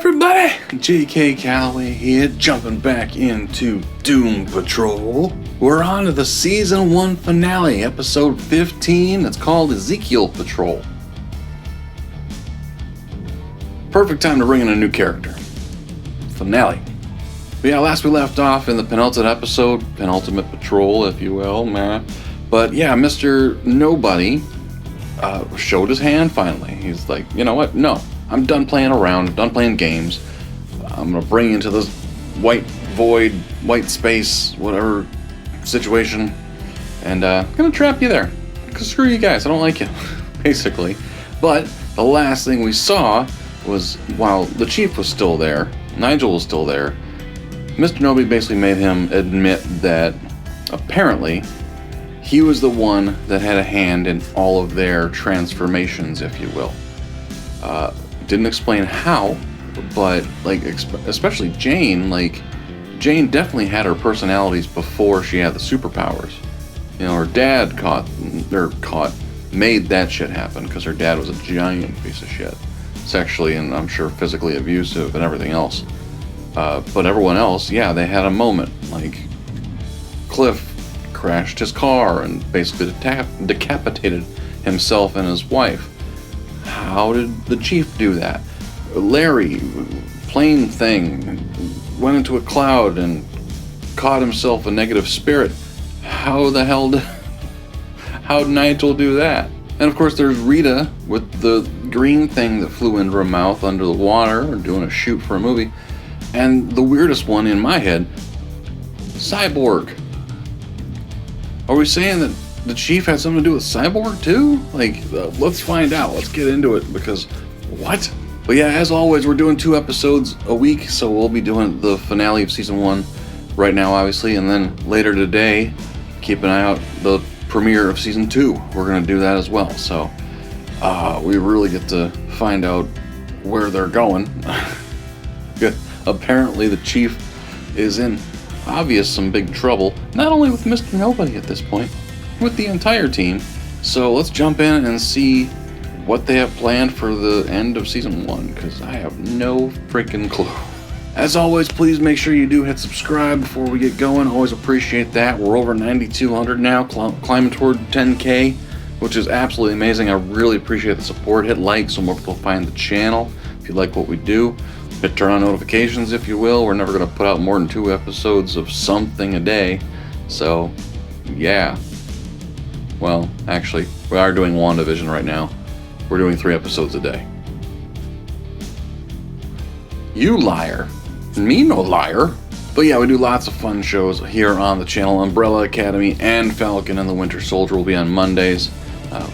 everybody? J.K. Calloway here, jumping back into Doom Patrol. We're on to the Season 1 finale, Episode 15. It's called Ezekiel Patrol. Perfect time to bring in a new character. Finale. But yeah, last we left off in the penultimate patrol, if you will, man. But yeah, Mr. Nobody showed his hand finally. He's like, you know what? No, I'm done playing around, done playing games. I'm gonna bring you into this white void, white space, whatever situation, and gonna trap you there. Cause screw you guys, I don't like you, basically. But the last thing we saw was while the chief was still there, Nigel was still there, Mr. Nobody basically made him admit that apparently he was the one that had a hand in all of their transformations, if you will. Didn't explain how, but like especially Jane, Jane definitely had her personalities before she had the superpowers. You know, her dad made that shit happen because her dad was a giant piece of shit, sexually and I'm sure physically abusive and everything else. But everyone else, yeah, they had a moment. Like Cliff crashed his car and basically decapitated himself and his wife. How did the chief do that? Larry, plain thing, went into a cloud and caught himself a negative spirit. How'd Nigel do that? And of course there's Rita with the green thing that flew into her mouth under the water, or doing a shoot for a movie. And the weirdest one in my head, Cyborg. Are we saying that the chief had something to do with Cyborg too? Let's find out. Let's get into it, because what? But yeah, as always, we're doing 2 episodes a week, so we'll be doing the finale of Season 1 right now, obviously, and then later today, keep an eye out, the premiere of Season 2. We're going to do that as well, so we really get to find out where they're going. Apparently the chief is in some big trouble, not only with Mr. Nobody at this point, with the entire team. So let's jump in and see what they have planned for the end of Season 1, because I have no freaking clue. As always, please make sure you do hit subscribe before we get going. Always appreciate that. We're over 9,200 now, climbing toward 10K, which is absolutely amazing. I really appreciate the support. Hit like so more people find the channel if you like what we do. Hit turn on notifications, if you will. We're never going to put out more than 2 episodes of something a day. So, yeah. Well, actually, we are doing WandaVision right now. We're doing 3 episodes a day. You liar. Me no liar. But yeah, we do lots of fun shows here on the channel. Umbrella Academy and Falcon and the Winter Soldier will be on Mondays.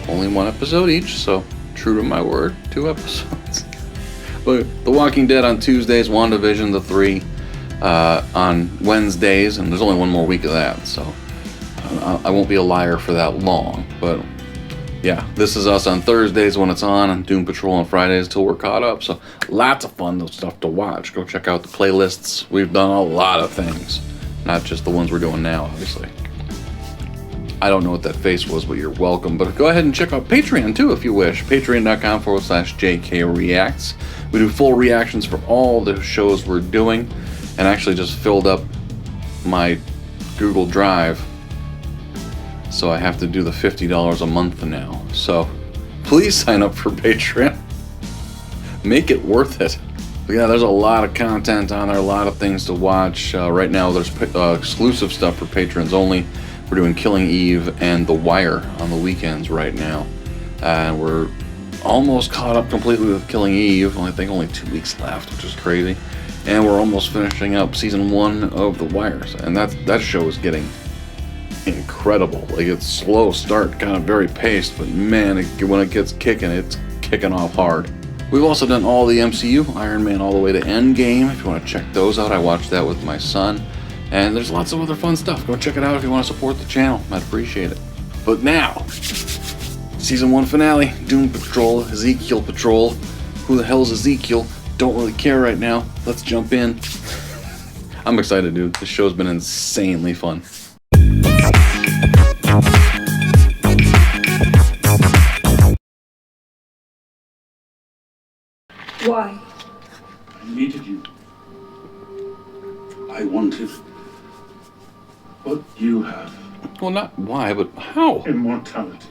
Only 1 episode each, so true to my word, 2 episodes. But The Walking Dead on Tuesdays, WandaVision, the 3 on Wednesdays, and there's only 1 more week of that, so I won't be a liar for that long. But yeah, this is us on Thursdays when it's on, and Doom Patrol on Fridays till we're caught up. So lots of fun stuff to watch. Go check out the playlists. We've done a lot of things, not just the ones we're doing now, obviously. I don't know what that face was, but you're welcome. But go ahead and check out Patreon too if you wish. Patreon.com/JKReacts. We do full reactions for all the shows we're doing, and actually just filled up my Google Drive, so I have to do the $50 a month now. So please sign up for Patreon. Make it worth it. But yeah, there's a lot of content on there, a lot of things to watch. Right now there's exclusive stuff for patrons only. We're doing Killing Eve and The Wire on the weekends right now. And we're almost caught up completely with Killing Eve. I think only 2 weeks left, which is crazy. And we're almost finishing up Season 1 of The Wire. And that show is getting incredible. It's slow start, kind of very paced, but man, when it gets kicking, it's kicking off hard. We've also done all the MCU, Iron Man all the way to Endgame. If you want to check those out, I watched that with my son. And there's lots of other fun stuff. Go check it out if you want to support the channel. I'd appreciate it. But now, Season 1 finale, Doom Patrol, Ezekiel Patrol. Who the hell is Ezekiel? Don't really care right now. Let's jump in. I'm excited, dude. This show's been insanely fun. Why? I needed you. I wanted what you have. Well, not why, but how? Immortality.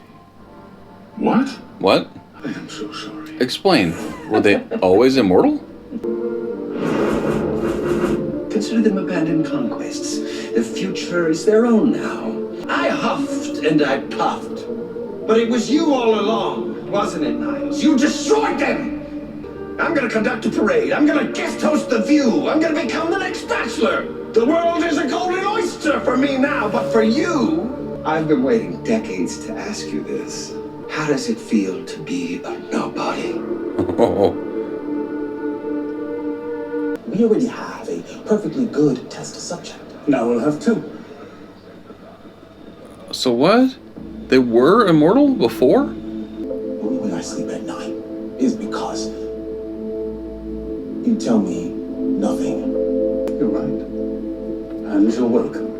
What? What? I am so sorry. Explain. Were they always immortal? Consider them abandoned conquests. The future is their own now. I huffed and I puffed. But it was you all along, wasn't it, Niles? You destroyed them! I'm gonna conduct a parade. I'm gonna guest host The View. I'm gonna become the next Bachelor. The world is a golden oyster for me now, but for you, I've been waiting decades to ask you this. How does it feel to be a nobody? We already have a perfectly good test subject. Now we'll have two. So what? They were immortal before? When I sleep at night is because you tell me nothing. You're right. And you're welcome.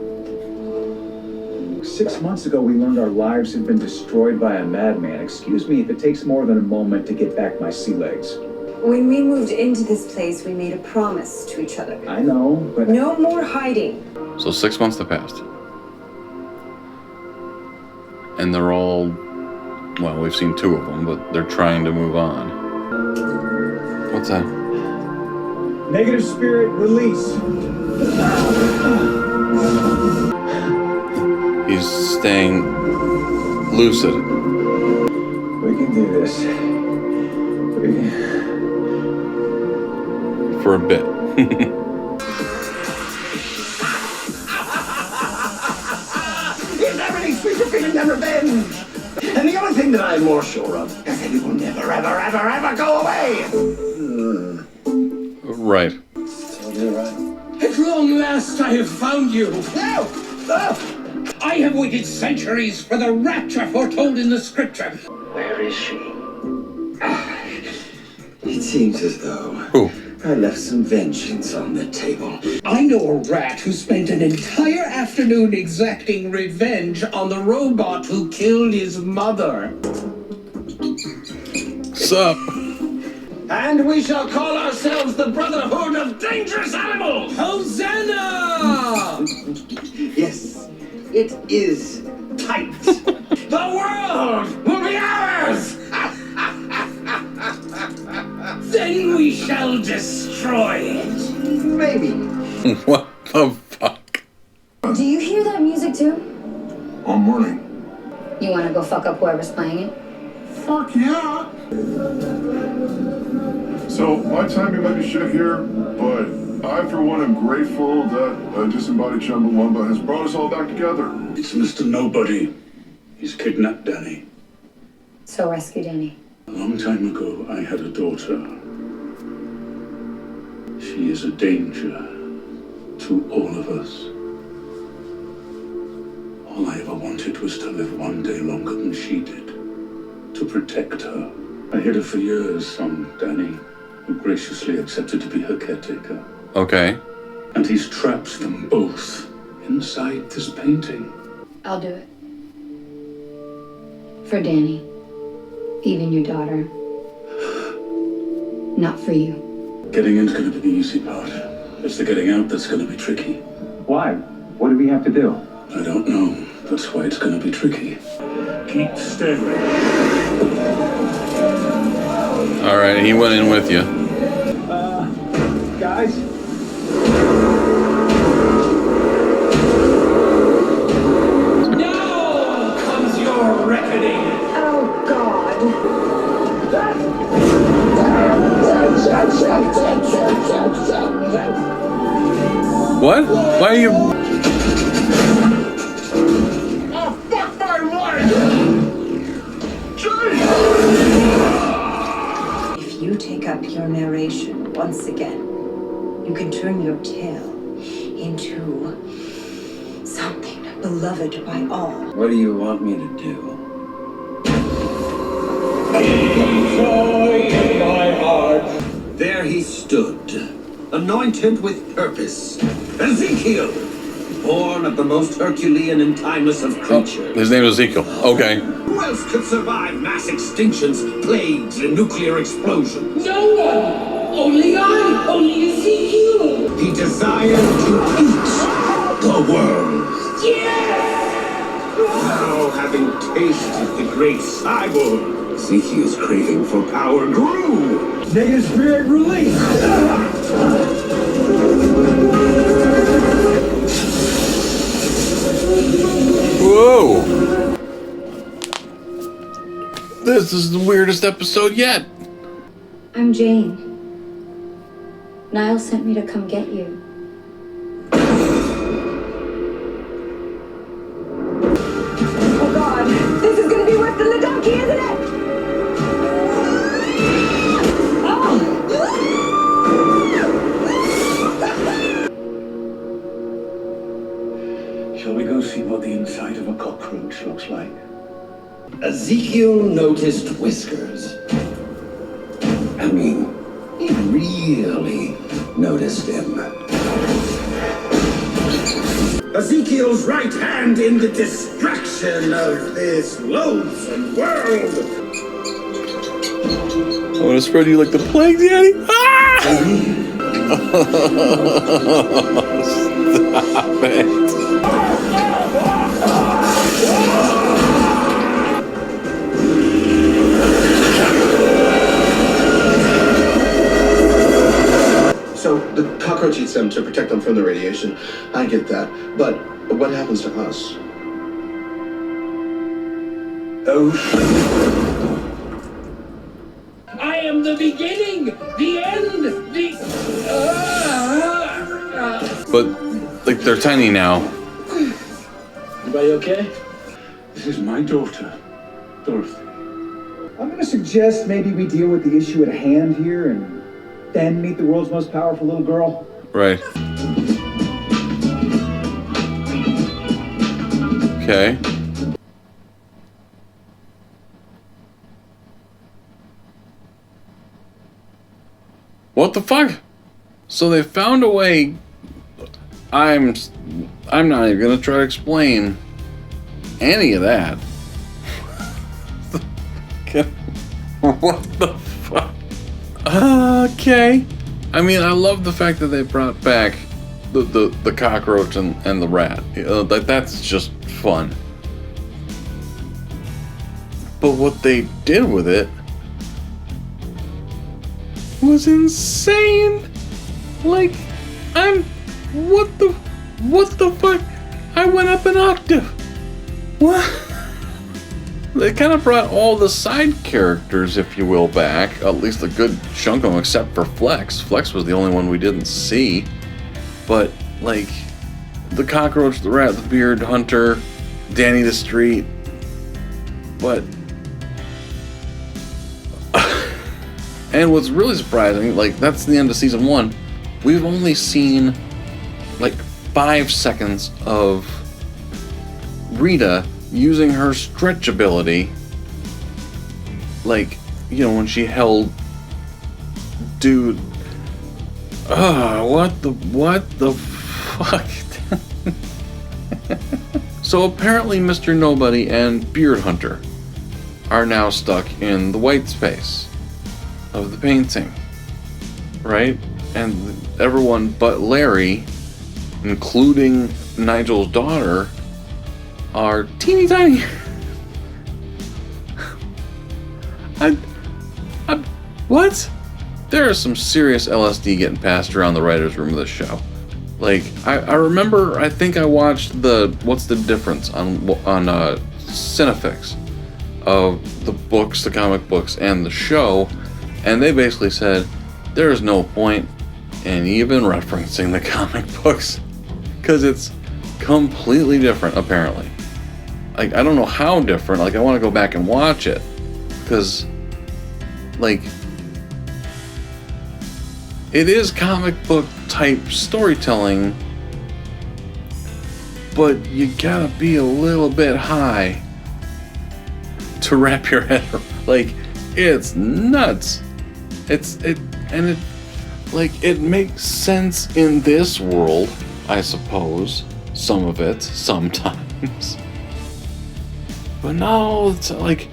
6 months ago, we learned our lives had been destroyed by a madman. Excuse me if it takes more than a moment to get back my sea legs. When we moved into this place, we made a promise to each other. I know, but... No more hiding. So 6 months have passed. And they're all... Well, we've seen 2 of them, but they're trying to move on. What's that? Negative spirit release. He's staying lucid. We can do this. For a bit. Is everything sweet for feeling their revenge? And the only thing that I'm more sure of is that it will never, ever, ever, ever go away. Right. Totally right. At long last I have found you. No! Oh! I have waited centuries for the rapture foretold in the scripture. Where is she? It seems as though Who? I left some vengeance on the table. I know a rat who spent an entire afternoon exacting revenge on the robot who killed his mother. Sup? And we shall call ourselves the Brotherhood of Dangerous Animals! Hosanna! Yes, it is tight. The world will be ours! Then we shall destroy it. Maybe. What the fuck? Do you hear that music too? All morning. You want to go fuck up whoever's playing it? Fuck yeah! So, my timing might be shit here, but I, for one, am grateful that a disembodied Chumbawamba has brought us all back together. It's Mr. Nobody. He's kidnapped Danny. So rescue Danny. A long time ago, I had a daughter. She is a danger to all of us. All I ever wanted was to live one day longer than she did. To protect her. I hid her for years on Danny, who graciously accepted to be her caretaker. Okay. And he's trapped them both inside this painting. I'll do it. For Danny. Even your daughter. Not for you. Getting in's gonna be the easy part. It's the getting out that's gonna be tricky. Why? What do we have to do? I don't know. That's why it's gonna be tricky. Keep steady. Alright, he went in with you. Guys? Now comes your reckoning. Oh, God. What? Why are you... Oh, fuck my life! If you take up your narration once again, you can turn your tale into something beloved by all. What do you want me to do? Joy in my heart. There he stood, anointed with purpose. Ezekiel, born of the most Herculean and timeless of creatures. His name is Ezekiel. Okay. Who else could survive mass extinctions, plagues, and nuclear explosions? No one! Only Ezekiel. He desired to eat the world. Yes! Now, having tasted the great cyborg, Ezekiel's craving for power grew. Negative spirit release! Whoa! This is the weirdest episode yet. I'm Jane. Niall sent me to come get you. Oh God, this is gonna be worse than the donkey, isn't it? Shall we go see what the inside of a cockroach looks like? Ezekiel noticed whiskers. I mean, he really noticed him. Ezekiel's right hand in the destruction of this loathsome world. I want to spread you like the plague, Daddy. Ah! Stop it. So the cockroach eats them to protect them from the radiation. I get that. But what happens to us? Oh, I am the beginning, the end, the... But, like, they're tiny now. Everybody okay? This is my daughter, Dorothy. I'm gonna suggest maybe we deal with the issue at hand here and then meet the world's most powerful little girl. Right. Okay. What the fuck? So they found a way. I'm not even gonna try to explain any of that. What the fuck? Okay. I mean, I love the fact that they brought back the cockroach and the rat. That's just fun. But what they did with it was insane. Like, what the fuck? I went up an octave. What? They kind of brought all the side characters, if you will, back. At least a good chunk of them, except for Flex. Flex was the only one we didn't see. But, like, the cockroach, the rat, the beard hunter, Danny the Street. But... and what's really surprising, like, that's the end of season 1. We've only seen, like, 5 seconds of Rita using her stretch ability, like, you know, when she held dude. What the fuck? So apparently Mr. Nobody and Beard Hunter are now stuck in the white space of the painting, right? And everyone but Larry, including Nigel's daughter, are teeny tiny. What? There is some serious LSD getting passed around the writer's room of this show. Like, I remember, I think I watched What's the Difference on Cinefix of the books, the comic books, and the show, and they basically said, there is no point in even referencing the comic books, because it's completely different, apparently. Like, I don't know how different. Like, I want to go back and watch it, because, like, it is comic book type storytelling, but you gotta be a little bit high to wrap your head around. Like, it's nuts. It makes sense in this world, I suppose. Some of it, sometimes. But no, it's like,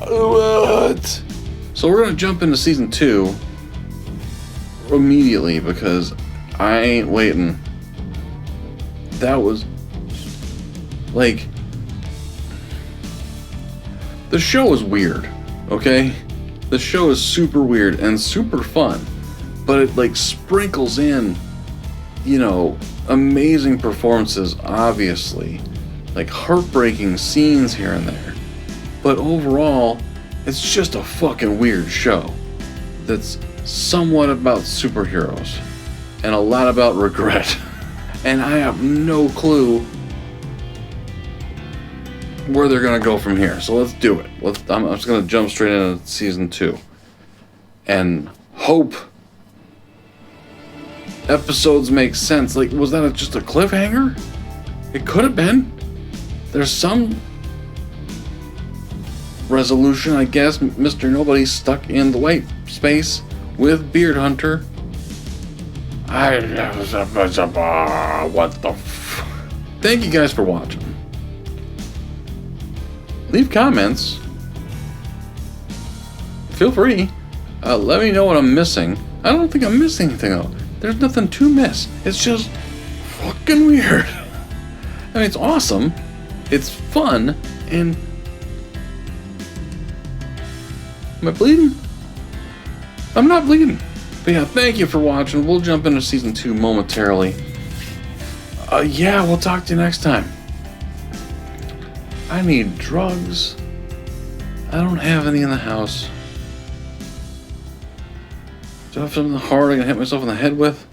what? So we're gonna jump into season 2. immediately because I ain't waiting. That was like, the show is weird, okay? The show is super weird and super fun, but it like sprinkles in, you know, amazing performances, obviously, like heartbreaking scenes here and there, but overall it's just a fucking weird show that's somewhat about superheroes and a lot about regret. And I have no clue where they're gonna go from here. So let's do it. I'm just gonna jump straight into season 2 and hope episodes make sense. Like, was that just a cliffhanger? It could have been. There's some resolution, I guess. Mr. Nobody's stuck in the white space with Beard Hunter. What the f... Thank you guys for watching. Leave comments. Feel free. Let me know what I'm missing. I don't think I'm missing anything though. There's nothing to miss. It's just fucking weird. I mean, it's awesome. It's fun. And... am I bleeding? I'm not bleeding. But yeah, thank you for watching. We'll jump into season 2 momentarily. Yeah, we'll talk to you next time. I need drugs. I don't have any in the house. Do I have something hard I can hit myself in the head with?